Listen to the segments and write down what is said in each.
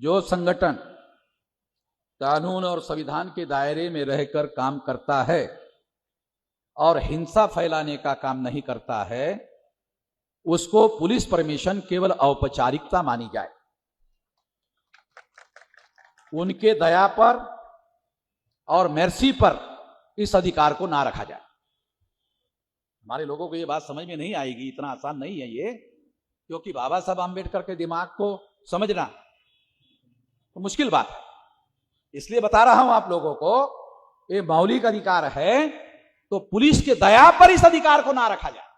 जो संगठन कानून और संविधान के दायरे में रहकर काम करता है और हिंसा फैलाने का काम नहीं करता है, उसको पुलिस परमिशन केवल औपचारिकता मानी जाए, उनके दया पर और मर्सी पर इस अधिकार को ना रखा जाए। हमारे लोगों को ये बात समझ में नहीं आएगी, इतना आसान नहीं है ये, क्योंकि बाबा साहब आंबेडकर के दिमाग को समझना तो मुश्किल बात है। इसलिए बता रहा हूं आप लोगों को, ये मौलिक अधिकार है तो पुलिस के दया पर इस अधिकार को ना रखा जाए।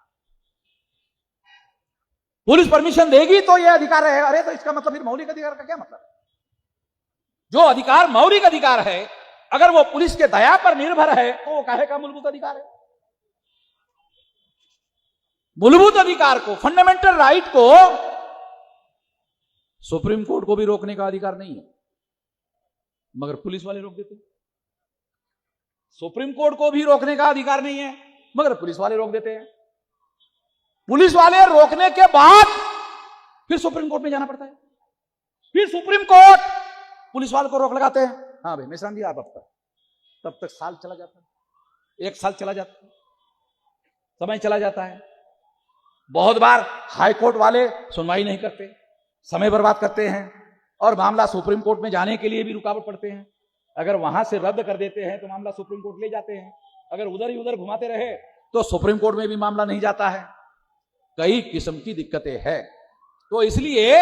पुलिस परमिशन देगी तो यह अधिकार रहेगा। अरे तो इसका मतलब फिर मौलिक अधिकार का क्या मतलब है? जो अधिकार मौलिक अधिकार है, अगर वो पुलिस के दया पर निर्भर है तो वो काहे का मूलभूत अधिकार है? मूलभूत अधिकार को, फंडामेंटल राइट को सुप्रीम कोर्ट को भी रोकने का अधिकार नहीं है, मगर पुलिस वाले रोक देते हैं। सुप्रीम कोर्ट को भी रोकने का अधिकार नहीं है, मगर पुलिस वाले रोक देते हैं। पुलिस वाले रोकने के बाद फिर सुप्रीम कोर्ट में जाना पड़ता है, फिर सुप्रीम कोर्ट पुलिस वाले को रोक लगाते हैं। हाँ भाई मिश्रा जी आप तब तक साल चला जाता है, 1 साल चला जाता है, समय चला जाता है। बहुत बार हाई कोर्ट वाले सुनवाई नहीं करते, समय बर्बाद करते हैं और मामला सुप्रीम कोर्ट में जाने के लिए भी रुकावट पड़ते हैं। अगर वहां से रद्द कर देते हैं तो मामला सुप्रीम कोर्ट ले जाते हैं, अगर उधर ही उधर घुमाते रहे तो सुप्रीम कोर्ट में भी मामला नहीं जाता है। कई किस्म की दिक्कतें हैं। तो इसलिए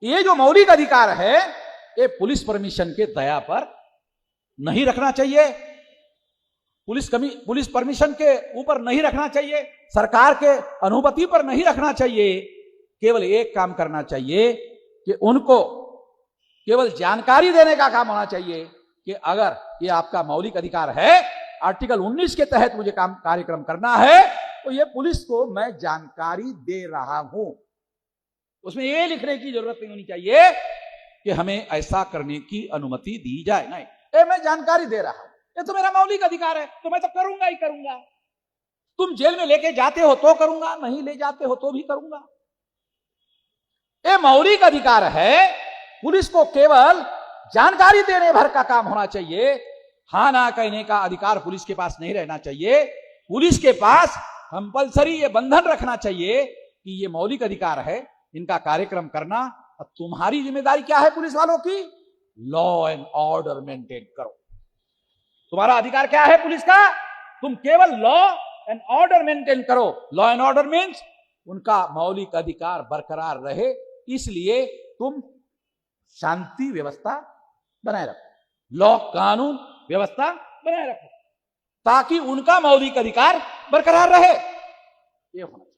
ये जो मौलिक अधिकार है, ये पुलिस परमिशन के दया पर नहीं रखना चाहिए, पुलिस परमिशन के ऊपर नहीं रखना चाहिए, सरकार के अनुमति पर नहीं रखना चाहिए। केवल एक काम करना चाहिए कि उनको केवल जानकारी देने का काम होना चाहिए कि अगर ये आपका मौलिक अधिकार है, आर्टिकल 19 के तहत मुझे कार्यक्रम करना है, तो ये पुलिस को मैं जानकारी दे रहा हूं। उसमें ये लिखने की जरूरत नहीं होनी चाहिए कि हमें ऐसा करने की अनुमति दी जाए, नहीं, ये मैं जानकारी दे रहा हूं, ये तो मेरा मौलिक अधिकार है, तो मैं तो करूंगा ही करूंगा। तुम जेल में लेके जाते हो तो करूंगा, नहीं ले जाते हो तो भी करूंगा। ये मौलिक अधिकार है। पुलिस को केवल जानकारी देने भर का काम होना चाहिए, हां ना कहने का अधिकार पुलिस के पास नहीं रहना चाहिए। पुलिस के पास कंपल्सरी ये बंधन रखना चाहिए कि ये मौलिक अधिकार है, इनका कार्यक्रम करना। अब तुम्हारी जिम्मेदारी क्या है पुलिस वालों की? लॉ एंड ऑर्डर मेंटेन करो। तुम्हारा अधिकार क्या है पुलिस का? तुम केवल लॉ एंड ऑर्डर मेंटेन करो। लॉ एंड ऑर्डर मीन्स उनका मौलिक अधिकार बरकरार रहे, इसलिए तुम शांति व्यवस्था बनाए रखो, लॉ कानून व्यवस्था बनाए रखो, ताकि उनका मौलिक अधिकार बरकरार रहे। ये होना चाहिए।